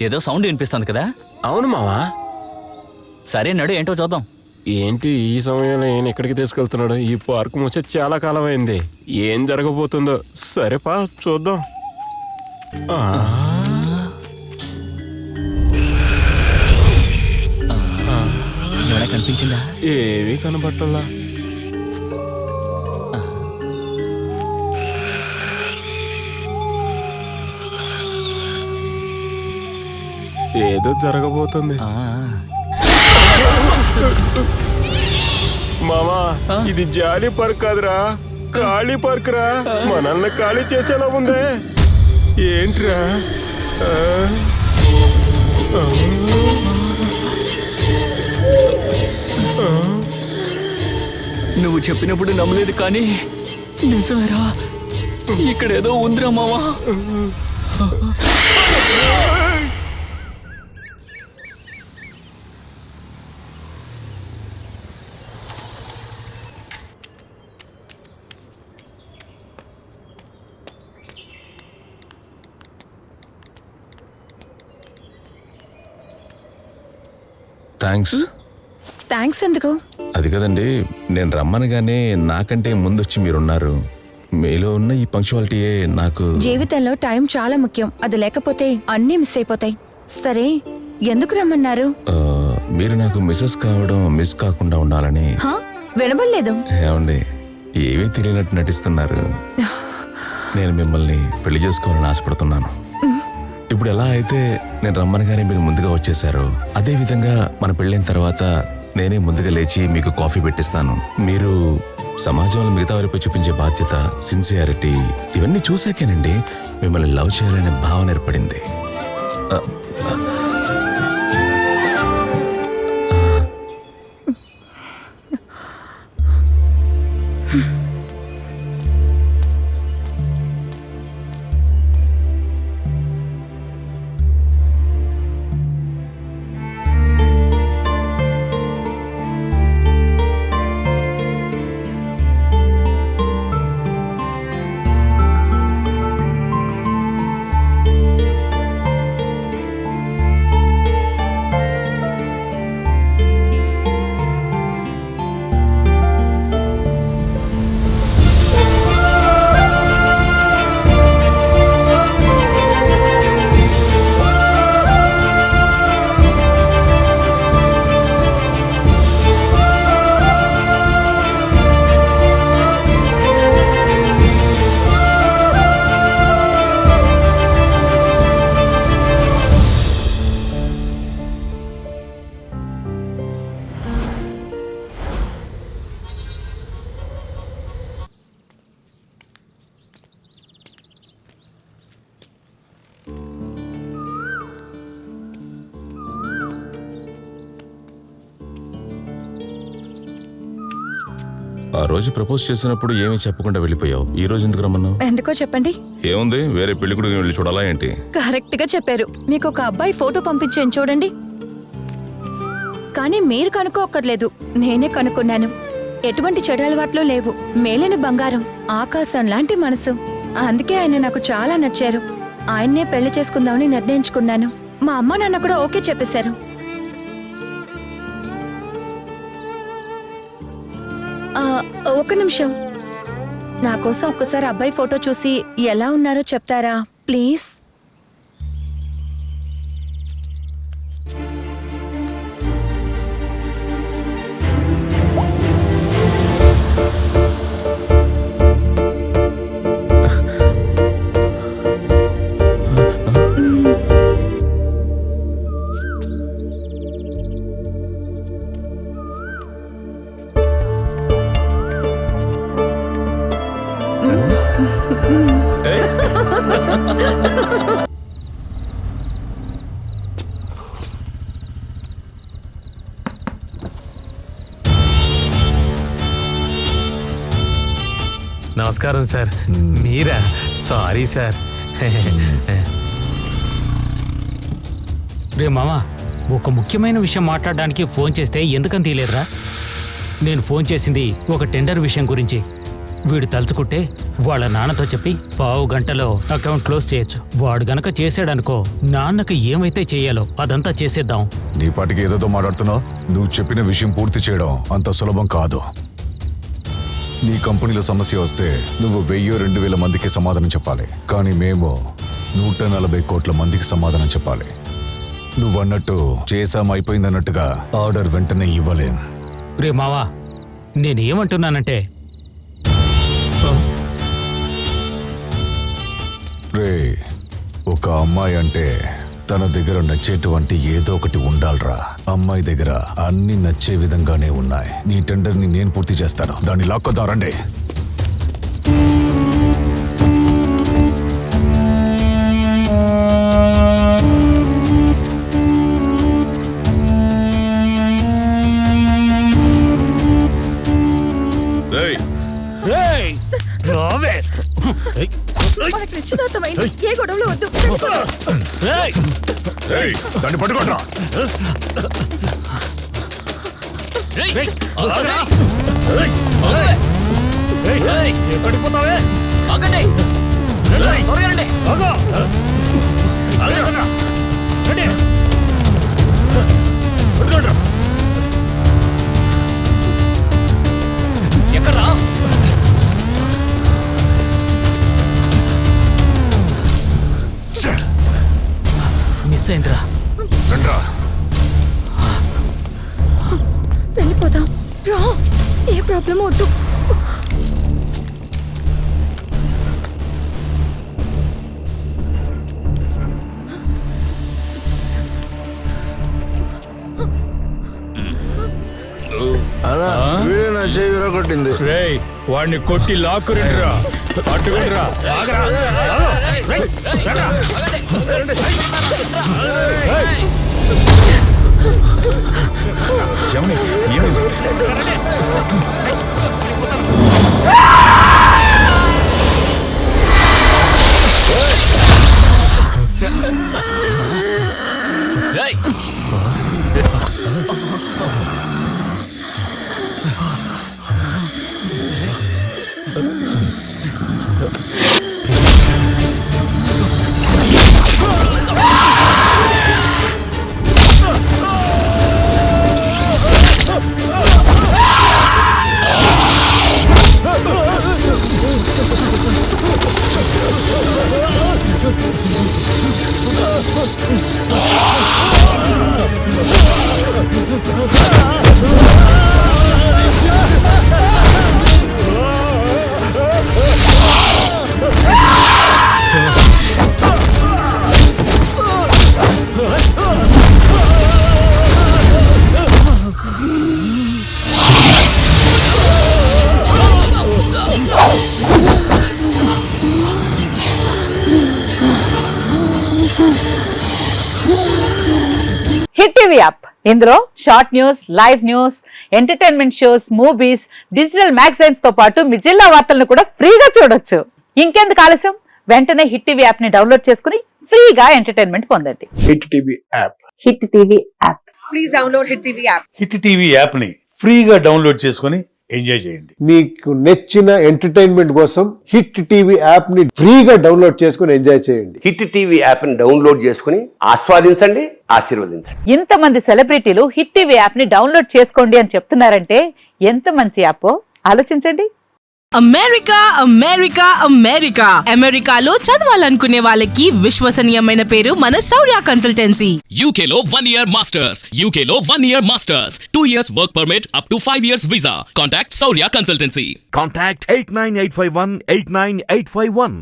ఏదో సౌండ్ వినిపిస్తుంది కదా? అవును మావా. సరే నడు, ఏంటో చూద్దాం. ఏంటి ఈ సమయంలో ఈయన ఎక్కడికి తీసుకెళ్తున్నాడు? ఈ పార్క్ మూసే చాలా కాలం అయింది. ఏం జరగబోతుందో. సరేపా చూద్దాం. ఏమైనా కనిపించిందా? ఏమీ కనబట్టలా. ఏదో జరగబోతుంది. మామా, ఇది జాలీ పార్క్ కాదురా, ఖాళీ పార్క్ రా. మనల్ని ఖాళీ చేసేలా ఉందే. ఏంట్రా? నువ్వు చెప్పినప్పుడు నమ్మలేదు, కానీ నిజమేరా, ఇక్కడేదో ఉందిరా మావా. థ్యాంక్స్ ఎందుకు? అది కదండి, నేను రమ్మనగానే నాకంటే ముందొచ్చి మీరున్నారు. మీలో ఉన్న ఈ పంక్చువాలిటీయే నాకు. జీవితంలో టైం చాలా ముఖ్యం. అది లేకపోతే అన్నీ మిస్ అయిపోతాయి. సరే, ఎందుకు రమ్మన్నారు? మీరు నాకు మిస్సెస్ కావడం మిస్ కాకుండా ఉండాలని. వినబడలేదు. ఏమండి, ఏమీ తెలియనట్టు నటిస్తున్నారు. నేను మిమ్మల్ని పెళ్లి చేసుకోవాలని ఆశపడుతున్నాను. ఇప్పుడు ఎలా అయితే నేను రమ్మనగానే మీరు ముందుగా వచ్చేసారు, అదే విధంగా మన పెళ్ళైన తర్వాత నేనే ముందుగా లేచి మీకు కాఫీ పెట్టిస్తాను. మీరు సమాజంలో మిగతా వారిపై చూపించే బాధ్యత, సిన్సియారిటీ ఇవన్నీ చూసాకేనండి మిమ్మల్ని లవ్ చేయాలనే భావన ఏర్పడింది. ఆ రోజు ప్రపోజ్ చేసినప్పుడు ఏమీ చెప్పకుండా వెళ్ళిపోయావు. ఈ రోజు ఎందుకు రమ్మన్నావు? ఎందుకో చెప్పండి. ఏముంది, వేరే పెళ్లి కొడుకుని వెళ్ళి చూడాలా ఏంటి? కరెక్ట్ గా చెప్పారు. మీకు ఒక అబ్బాయి ఫోటో పంపించాను చూడండి. కానీ మీరు కనుక్కోక్కర్లేదు, నేనే కనుక్కున్నాను. ఎటువంటి చెడు అలవాట్లు లేవు. మేలిన బంగారం, ఆకాశం లాంటి మనసు. అందుకే ఆయన నాకు చాలా నచ్చారు. ఆయన్నే పెళ్లి చేసుకుందామని నిర్ణయించుకున్నాను. మా అమ్మ నాన్న కూడా ఓకే చెప్పేశారు. ఒక నిమిషం, నా కోసం ఒక్కసారి అబ్బాయి ఫోటో చూసి ఎలా ఉన్నారో చెప్తారా ప్లీజ్? నమస్కారం సార్. మీరా? Sorry sir. రే మామా, ఒక ముఖ్యమైన విషయం మాట్లాడడానికి ఫోన్ చేస్తే ఎందుకని తీయలేదురా? నేను ఫోన్ చేసింది ఒక టెండర్ విషయం గురించి. వీడు తలుచుకుంటే వాళ్ళ నాన్నతో చెప్పి పావు గంటలో అకౌంట్ క్లోజ్ చేయొచ్చు. వాడు గనక చేసాడనుకో, నాన్నకి ఏమైతే చేయాలో అదంతా చేసేద్దాం. నీ పాటికి ఏదేదో మాట్లాడుతున్నావు. నువ్వు చెప్పిన విషయం పూర్తి చేయడం అంత సులభం కాదు. నీ కంపెనీలో సమస్య వస్తే నువ్వు 1000-2000 మందికి సమాధానం చెప్పాలి, కానీ మేము 140 కోట్ల మందికి సమాధానం చెప్పాలి. నువ్వన్నట్టు చేసాం అయిపోయిందన్నట్టుగా ఆర్డర్ వెంటనే ఇవ్వలేం. రే మావా, నేనేమంటున్నానంటే రే, ఒక అమ్మాయి అంటే తన దగ్గర నచ్చేటువంటి ఏదో ఒకటి ఉండాలిరా. అమ్మాయి దగ్గర అన్ని నచ్చే విధంగానే ఉన్నాయి. నీ టెండర్ని నేను పూర్తి చేస్తాను, దాన్ని లాక్కొద్దాం రండి. మనకు నిశ్చితార్థమైంది. ఏ గొడవలు వద్దు. దాన్ని పట్టుకోట్రా. ఎక్కడ్రా? మిస్ అయిందిరా. వెళ్ళిపోదాం రా. ఏ ప్రాబ్లం వద్దు. కొట్టింది. వాడిని కొట్టి లాక్కురండిరా, పట్టుకుండిరా. హిట్ టీవీ యాప్, ఇందులో short news, live news, entertainment shows, movies, digital magazines తో పాటు మీ జిల్లా వార్తలను కూడా ఫ్రీగా చూడొచ్చు. ఇంకెందుకు ఆలస్యం, వెంటనే హిట్ టీవీ యాప్ ని డౌన్లోడ్ చేసుకుని ఫ్రీగా ఎంటర్టైన్మెంట్ పొందండి. Hit TV app. Hit TV app. Please download hit TV app. Hit TV app ని ఫ్రీగా డౌన్లోడ్ చేసుకుని ఎంజాయ్ చేయండి. మీకు నచ్చిన ఎంటర్టైన్మెంట్ కోసం హిట్ టీవీ యాప్ ని ఫ్రీగా డౌన్లోడ్ చేసుకుని ఎంజాయ్ చేయండి. హిట్ టీవీ యాప్ ని డౌన్లోడ్ చేసుకుని ఆస్వాదించండి, ఆశీర్వదించండి. ఇంతమంది సెలబ్రిటీలు హిట్ టీవీ యాప్ ని డౌన్లోడ్ చేసుకోండి అని చెప్తున్నారంటే ఎంత మంచి యాప్ ఆలోచించండి. అమెరికా అమెరికా అమెరికా అమెరికాలో చదవాలనుకునే వాళ్ళకి విశ్వసనీయమైన పేరు మన శౌర్య కన్సల్టెన్సీ. యూకేలో 1 year మాస్టర్స్, యూకేలో 1 year masters, 2 years work permit up to 5 years visa. Contact Shaurya consultancy. Contact 89851 89851.